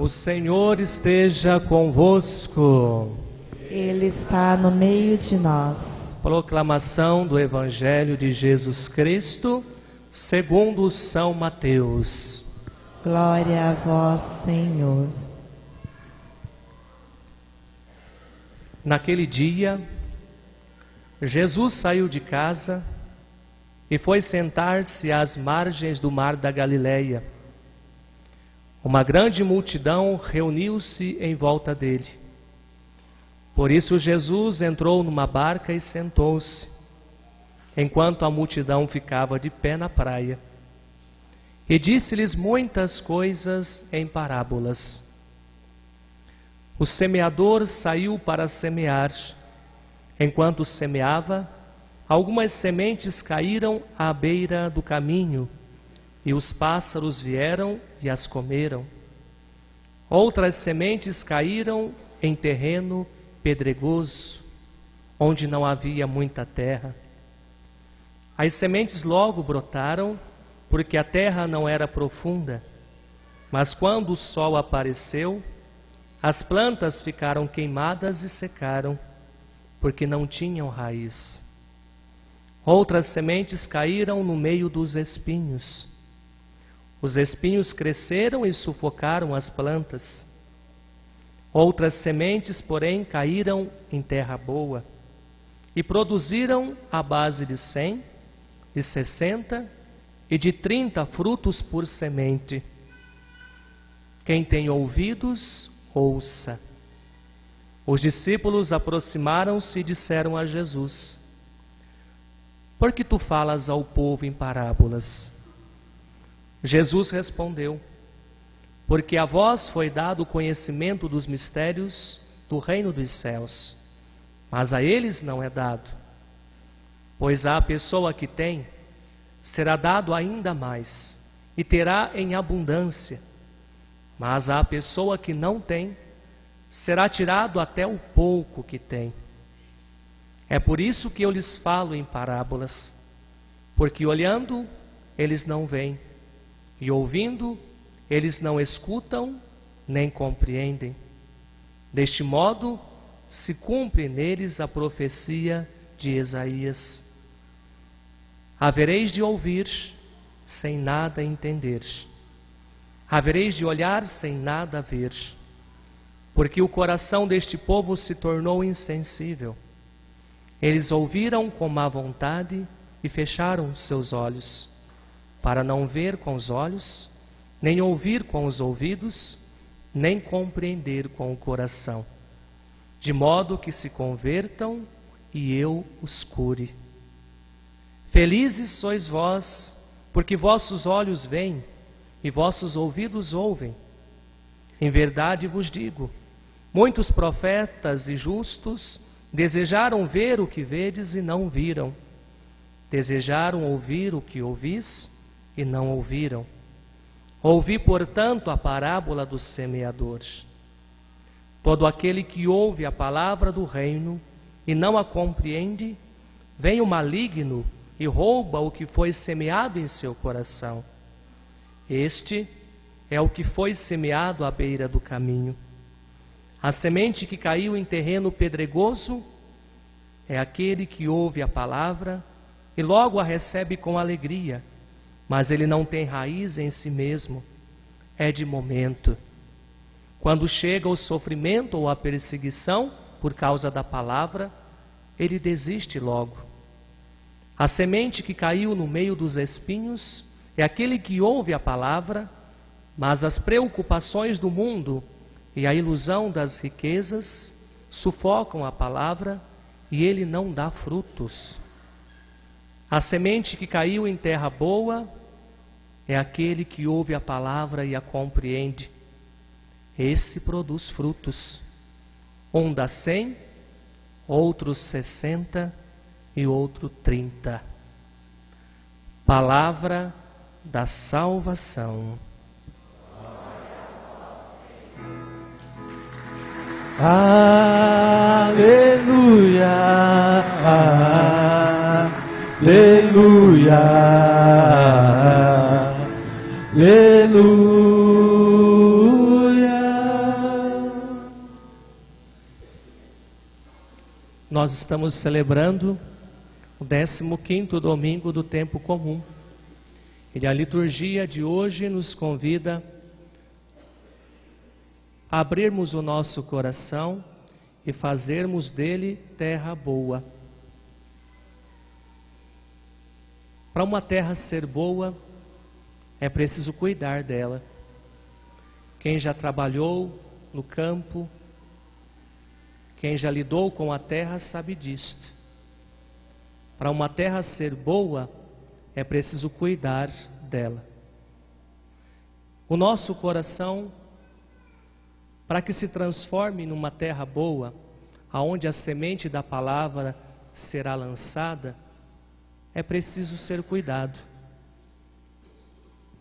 O Senhor esteja convosco. Ele está no meio de nós. Proclamação do Evangelho de Jesus Cristo, segundo São Mateus. Glória a vós, Senhor. Naquele dia, Jesus saiu de casa e foi sentar-se às margens do mar da Galileia. Uma grande multidão reuniu-se em volta dele. Por isso Jesus entrou numa barca e sentou-se, enquanto a multidão ficava de pé na praia. E disse-lhes muitas coisas em parábolas. O semeador saiu para semear. Enquanto semeava, algumas sementes caíram à beira do caminho, e os pássaros vieram e as comeram. Outras sementes caíram em terreno pedregoso, onde não havia muita terra. As sementes logo brotaram, porque a terra não era profunda. Mas quando o sol apareceu, as plantas ficaram queimadas e secaram, porque não tinham raiz. Outras sementes caíram no meio dos espinhos. Os espinhos cresceram e sufocaram as plantas. Outras sementes, porém, caíram em terra boa e produziram à base de 100, de 60 e de 30 frutos por semente. Quem tem ouvidos, ouça. Os discípulos aproximaram-se e disseram a Jesus: Por que tu falas ao povo em parábolas? Jesus respondeu: Porque a vós foi dado o conhecimento dos mistérios do reino dos céus, mas a eles não é dado. Pois à pessoa que tem, será dado ainda mais, e terá em abundância. Mas à pessoa que não tem, será tirado até o pouco que tem. É por isso que eu lhes falo em parábolas, porque olhando, eles não veem, e ouvindo, eles não escutam, nem compreendem. Deste modo, se cumpre neles a profecia de Isaías. Havereis de ouvir, sem nada entender. Havereis de olhar, sem nada ver. Porque o coração deste povo se tornou insensível. Eles ouviram com má vontade e fecharam seus olhos, para não ver com os olhos, nem ouvir com os ouvidos, nem compreender com o coração, de modo que se convertam e eu os cure. Felizes sois vós, porque vossos olhos veem e vossos ouvidos ouvem. Em verdade vos digo, muitos profetas e justos desejaram ver o que vedes e não viram. Desejaram ouvir o que ouvis e não ouviram. Ouvi, portanto, a parábola do semeador. Todo aquele que ouve a palavra do reino e não a compreende, vem o maligno e rouba o que foi semeado em seu coração. Este é o que foi semeado à beira do caminho. A semente que caiu em terreno pedregoso é aquele que ouve a palavra e logo a recebe com alegria, mas ele não tem raiz em si mesmo, é de momento. Quando chega o sofrimento ou a perseguição por causa da palavra, ele desiste logo. A semente que caiu no meio dos espinhos é aquele que ouve a palavra, mas as preocupações do mundo e a ilusão das riquezas sufocam a palavra e ele não dá frutos. A semente que caiu em terra boa é aquele que ouve a palavra e a compreende. Esse produz frutos. Um dá 100, outro 60 e outro 30. Palavra da salvação. Aleluia, aleluia, aleluia. Nós estamos celebrando o 15º domingo do tempo comum. E a liturgia de hoje nos convida a abrirmos o nosso coração e fazermos dele terra boa. Para uma terra ser boa, é preciso cuidar dela. Quem já trabalhou no campo, quem já lidou com a terra sabe disto. Para uma terra ser boa, é preciso cuidar dela. O nosso coração, para que se transforme numa terra boa, aonde a semente da palavra será lançada, é preciso ser cuidado.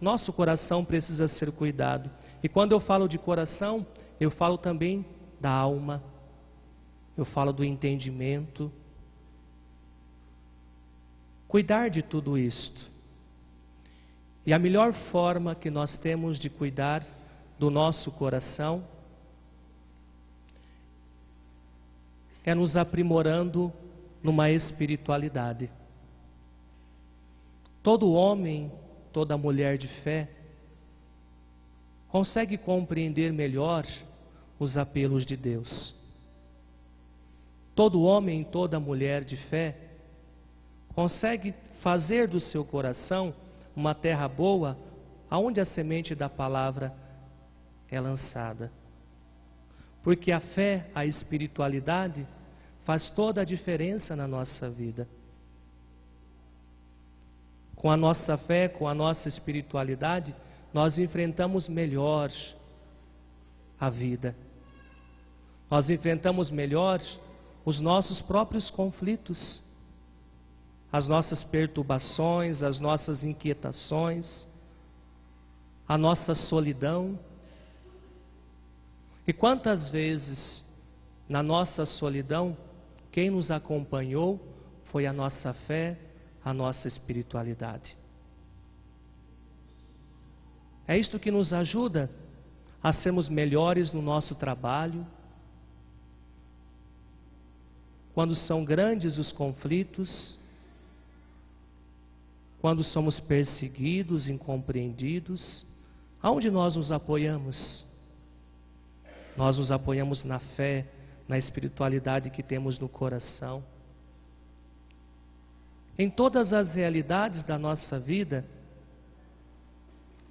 Nosso coração precisa ser cuidado. E quando eu falo de coração, eu falo também da alma. Eu falo do entendimento. Cuidar de tudo isto. E a melhor forma que nós temos de cuidar do nosso coração é nos aprimorando numa espiritualidade. Todo homem, toda mulher de fé consegue compreender melhor os apelos de Deus. Todo homem, toda mulher de fé consegue fazer do seu coração uma terra boa, aonde a semente da palavra é lançada. Porque a fé, a espiritualidade, faz toda a diferença na nossa vida. Com a nossa fé, com a nossa espiritualidade, nós enfrentamos melhor a vida. Nós enfrentamos melhor os nossos próprios conflitos, as nossas perturbações, as nossas inquietações, a nossa solidão. E quantas vezes, na nossa solidão, quem nos acompanhou foi a nossa fé, a nossa espiritualidade. É isto que nos ajuda a sermos melhores no nosso trabalho. Quando são grandes os conflitos, quando somos perseguidos, incompreendidos, aonde nós nos apoiamos? Nós nos apoiamos na fé, na espiritualidade que temos no coração. Em todas as realidades da nossa vida,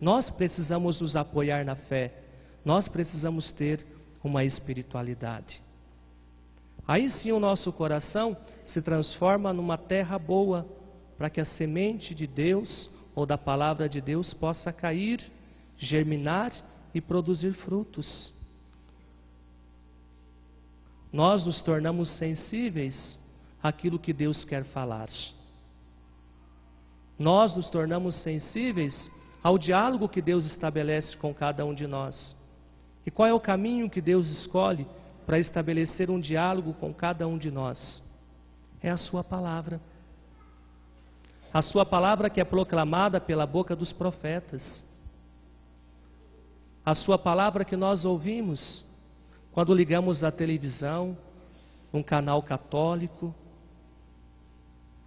nós precisamos nos apoiar na fé, nós precisamos ter uma espiritualidade. Aí sim o nosso coração se transforma numa terra boa, para que a semente de Deus ou da palavra de Deus possa cair, germinar e produzir frutos. Nós nos tornamos sensíveis àquilo que Deus quer falar. Nós nos tornamos sensíveis ao diálogo que Deus estabelece com cada um de nós. E qual é o caminho que Deus escolhe para estabelecer um diálogo com cada um de nós? É a sua palavra. A sua palavra que é proclamada pela boca dos profetas. A sua palavra que nós ouvimos quando ligamos a televisão, um canal católico,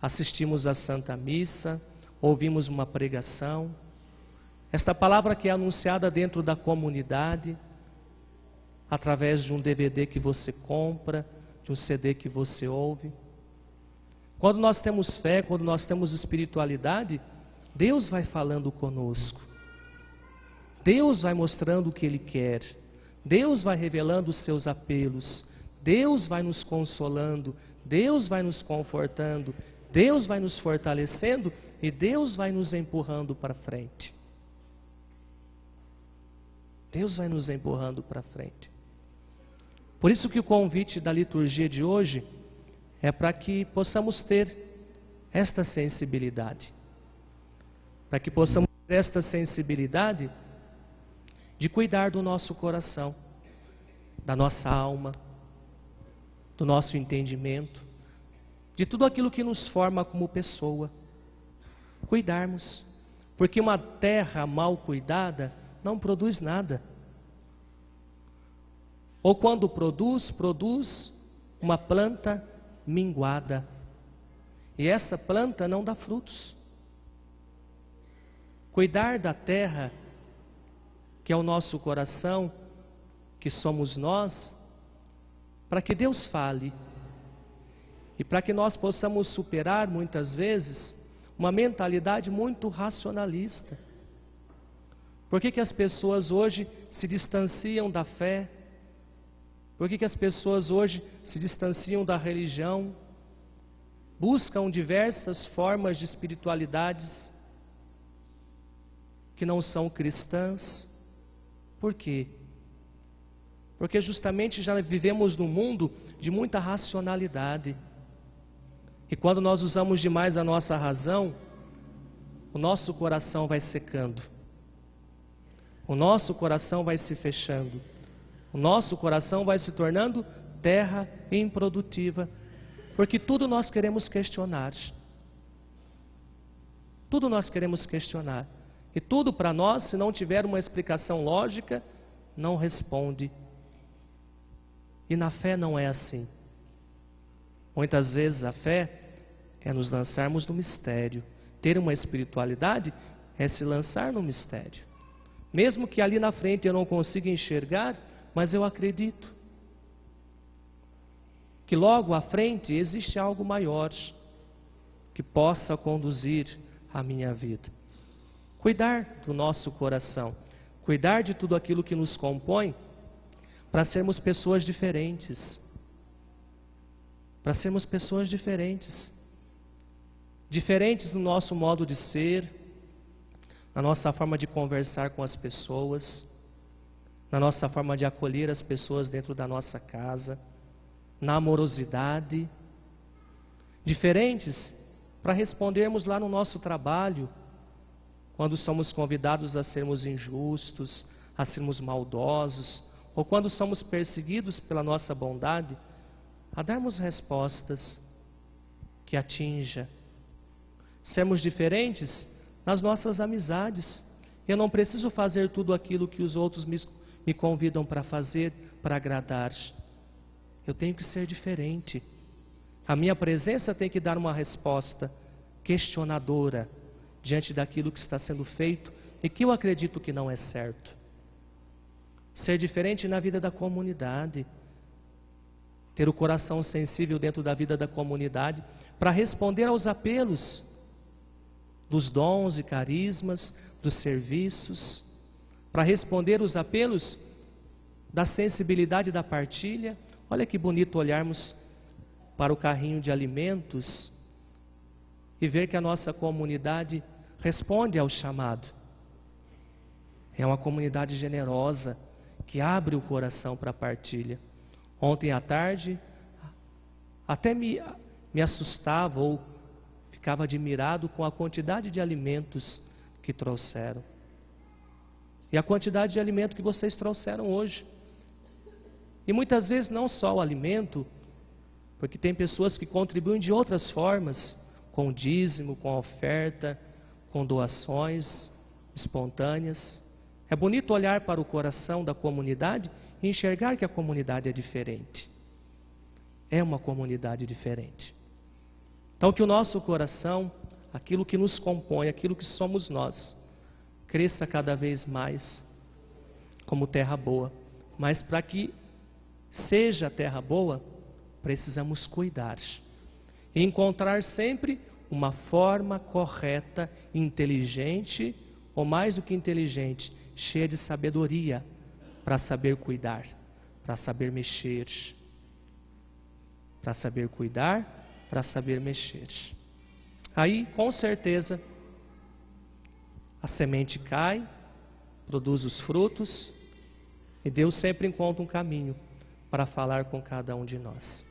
assistimos à Santa Missa, ouvimos uma pregação. Esta palavra que é anunciada dentro da comunidade, através de um DVD que você compra, de um CD que você ouve. Quando nós temos fé, quando nós temos espiritualidade, Deus vai falando conosco. Deus vai mostrando o que Ele quer. Deus vai revelando os seus apelos. Deus vai nos consolando. Deus vai nos confortando. Deus vai nos fortalecendo e Deus vai nos empurrando para frente. Deus vai nos empurrando para frente. Por isso que o convite da liturgia de hoje é para que possamos ter esta sensibilidade. Para que possamos ter esta sensibilidade de cuidar do nosso coração, da nossa alma, do nosso entendimento, de tudo aquilo que nos forma como pessoa. Cuidarmos, porque uma terra mal cuidada não produz nada. Ou quando produz uma planta minguada. E essa planta não dá frutos. Cuidar da terra, que é o nosso coração, que somos nós, para que Deus fale. E para que nós possamos superar, muitas vezes, uma mentalidade muito racionalista. Por que as pessoas hoje se distanciam da fé? Por que as pessoas hoje se distanciam da religião? Buscam diversas formas de espiritualidades que não são cristãs. Por quê? Porque justamente já vivemos num mundo de muita racionalidade. E quando nós usamos demais a nossa razão, o nosso coração vai secando. O nosso coração vai se fechando. O nosso coração vai se tornando terra improdutiva. Porque tudo nós queremos questionar. Tudo nós queremos questionar. E tudo para nós, se não tiver uma explicação lógica, não responde. E na fé não é assim. Muitas vezes a fé é nos lançarmos no mistério. Ter uma espiritualidade é se lançar no mistério. Mesmo que ali na frente eu não consiga enxergar, mas eu acredito que logo à frente existe algo maior que possa conduzir a minha vida. Cuidar do nosso coração, cuidar de tudo aquilo que nos compõe, para sermos pessoas diferentes. Para sermos pessoas diferentes. Diferentes no nosso modo de ser, na nossa forma de conversar com as pessoas, na nossa forma de acolher as pessoas dentro da nossa casa, na amorosidade. Diferentes para respondermos lá no nosso trabalho, quando somos convidados a sermos injustos, a sermos maldosos, ou quando somos perseguidos pela nossa bondade, a darmos respostas que atinja. Sermos diferentes nas nossas amizades. Eu não preciso fazer tudo aquilo que os outros me convidam para fazer, para agradar. Eu tenho que ser diferente. A minha presença tem que dar uma resposta questionadora diante daquilo que está sendo feito e que eu acredito que não é certo. Ser diferente na vida da comunidade. Ter o coração sensível dentro da vida da comunidade para responder aos apelos dos dons e carismas, dos serviços, para responder os apelos da sensibilidade da partilha. Olha que bonito olharmos para o carrinho de alimentos e ver que a nossa comunidade responde ao chamado. É uma comunidade generosa que abre o coração para a partilha. Ontem à tarde até me assustava ou ficava admirado com a quantidade de alimentos que trouxeram. E a quantidade de alimento que vocês trouxeram hoje. E muitas vezes não só o alimento, porque tem pessoas que contribuem de outras formas, com dízimo, com oferta, com doações espontâneas. É bonito olhar para o coração da comunidade e enxergar que a comunidade é diferente. É uma comunidade diferente. Então que o nosso coração, aquilo que nos compõe, aquilo que somos nós, cresça cada vez mais como terra boa. Mas para que seja terra boa, precisamos cuidar e encontrar sempre uma forma correta, inteligente, ou mais do que inteligente, cheia de sabedoria, para saber cuidar, para saber mexer, para saber cuidar, para saber mexer. Aí, com certeza, a semente cai, produz os frutos, e Deus sempre encontra um caminho para falar com cada um de nós.